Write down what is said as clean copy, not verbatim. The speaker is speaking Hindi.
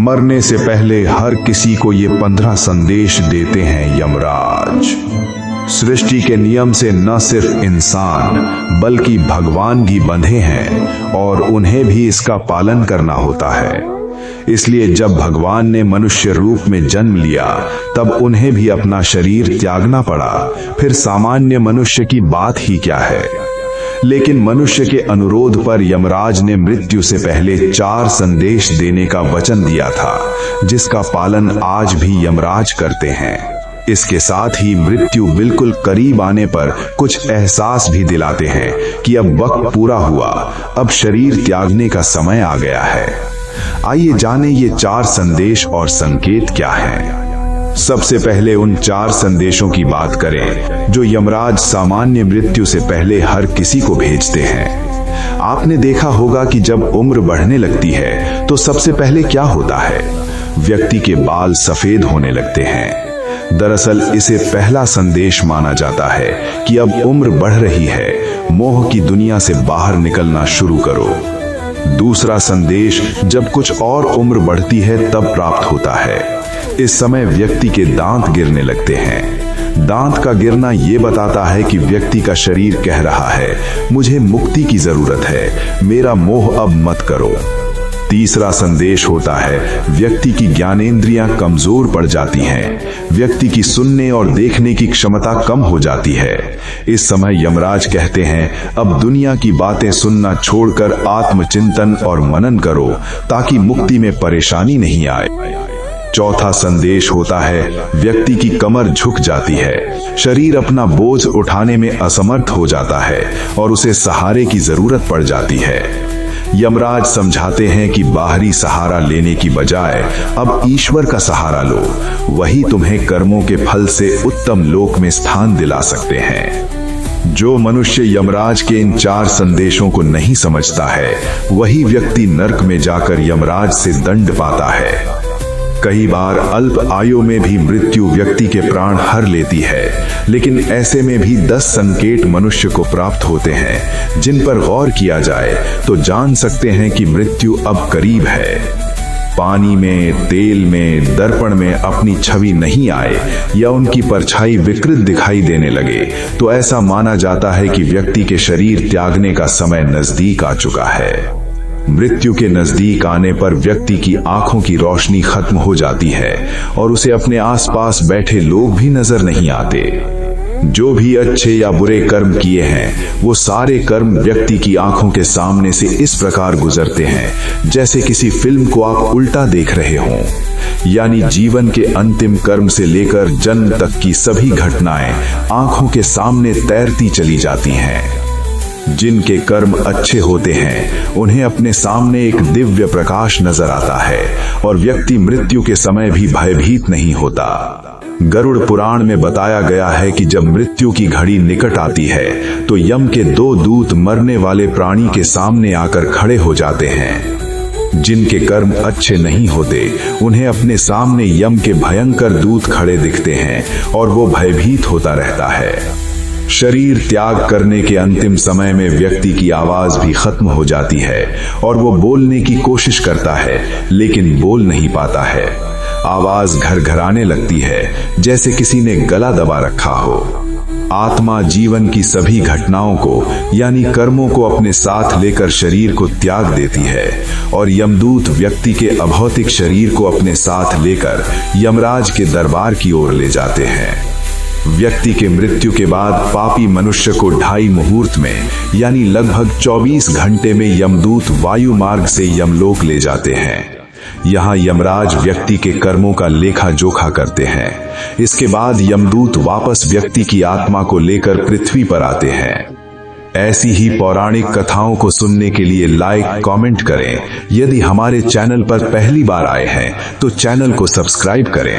मरने से पहले हर किसी को ये 15 संदेश देते हैं यमराज। सृष्टि के नियम से न सिर्फ इंसान बल्कि भगवान भी बंधे हैं और उन्हें भी इसका पालन करना होता है। इसलिए जब भगवान ने मनुष्य रूप में जन्म लिया तब उन्हें भी अपना शरीर त्यागना पड़ा। फिर सामान्य मनुष्य की बात ही क्या है। लेकिन मनुष्य के अनुरोध पर यमराज ने मृत्यु से पहले 4 संदेश देने का वचन दिया था, जिसका पालन आज भी यमराज करते हैं। इसके साथ ही मृत्यु बिल्कुल करीब आने पर कुछ एहसास भी दिलाते हैं कि अब वक्त पूरा हुआ, अब शरीर त्यागने का समय आ गया है। आइए जानें ये 4 संदेश और संकेत क्या हैं। सबसे पहले उन 4 संदेशों की बात करें जो यमराज सामान्य मृत्यु से पहले हर किसी को भेजते हैं। आपने देखा होगा कि जब उम्र बढ़ने लगती है तो सबसे पहले क्या होता है, व्यक्ति के बाल सफेद होने लगते हैं। दरअसल इसे पहला संदेश माना जाता है कि अब उम्र बढ़ रही है, मोह की दुनिया से बाहर निकलना शुरू करो। दूसरा संदेश जब कुछ और उम्र बढ़ती है तब प्राप्त होता है। इस समय व्यक्ति के दांत गिरने लगते हैं। दांत का गिरना ये बताता है कि व्यक्ति का शरीर कह रहा है, मुझे मुक्ति की जरूरत है, मेरा मोह अब मत करो। तीसरा संदेश होता है व्यक्ति की ज्ञानेंद्रियां कमजोर पड़ जाती हैं, व्यक्ति की सुनने और देखने की क्षमता कम हो जाती है। इस समय यमराज कहते हैं, अब दुनिया की बातें सुनना छोड़कर आत्मचिंतन और मनन करो ताकि मुक्ति में परेशानी नहीं आए। चौथा संदेश होता है व्यक्ति की कमर झुक जाती है, शरीर अपना बोझ उठाने में असमर्थ हो जाता है और उसे सहारे की जरूरत पड़ जाती है। यमराज समझाते हैं कि बाहरी सहारा लेने की बजाय अब ईश्वर का सहारा लो, वही तुम्हें कर्मों के फल से उत्तम लोक में स्थान दिला सकते हैं। जो मनुष्य यमराज के इन 4 संदेशों को नहीं समझता है वही व्यक्ति नरक में जाकर यमराज से दंड पाता है। कई बार अल्प आयु में भी मृत्यु व्यक्ति के प्राण हर लेती है, लेकिन ऐसे में भी 10 संकेत मनुष्य को प्राप्त होते हैं जिन पर गौर किया जाए तो जान सकते हैं कि मृत्यु अब करीब है। पानी में, तेल में, दर्पण में अपनी छवि नहीं आए या उनकी परछाई विकृत दिखाई देने लगे तो ऐसा माना जाता है कि व्यक्ति के शरीर त्यागने का समय नजदीक आ चुका है। मृत्यु के नजदीक आने पर व्यक्ति की आंखों की रोशनी खत्म हो जाती है और उसे अपने आसपास बैठे लोग भी नजर नहीं आते। जो भी अच्छे या बुरे कर्म किए हैं वो सारे कर्म व्यक्ति की आंखों के सामने से इस प्रकार गुजरते हैं जैसे किसी फिल्म को आप उल्टा देख रहे हों। यानी जीवन के अंतिम कर्म से लेकर जन्म तक की सभी घटनाएं आंखों के सामने तैरती चली जाती हैं। जिनके कर्म अच्छे होते हैं उन्हें अपने सामने एक दिव्य प्रकाश नजर आता है और व्यक्ति मृत्यु के समय भी भयभीत नहीं होता। गरुड़ पुराण में बताया गया है कि जब मृत्यु की घड़ी निकट आती है तो यम के 2 दूत मरने वाले प्राणी के सामने आकर खड़े हो जाते हैं। जिनके कर्म अच्छे नहीं होते उन्हें अपने सामने यम के भयंकर दूत खड़े दिखते हैं और वो भयभीत होता रहता है। शरीर त्याग करने के अंतिम समय में व्यक्ति की आवाज भी खत्म हो जाती है और वो बोलने की कोशिश करता है लेकिन बोल नहीं पाता है। आवाज घरघराने लगती है जैसे किसी ने गला दबा रखा हो। आत्मा जीवन की सभी घटनाओं को यानी कर्मों को अपने साथ लेकर शरीर को त्याग देती है और यमदूत व्यक्ति के अभौतिक शरीर को अपने साथ लेकर यमराज के दरबार की ओर ले जाते हैं। व्यक्ति के मृत्यु के बाद पापी मनुष्य को 2.5 मुहूर्त में यानी लगभग 24 घंटे में यमदूत वायु मार्ग से यमलोक ले जाते हैं। यहाँ यमराज व्यक्ति के कर्मों का लेखा जोखा करते हैं। इसके बाद यमदूत वापस व्यक्ति की आत्मा को लेकर पृथ्वी पर आते हैं। ऐसी ही पौराणिक कथाओं को सुनने के लिए लाइक, कमेंट करें। यदि हमारे चैनल पर पहली बार आए हैं तो चैनल को सब्सक्राइब करें।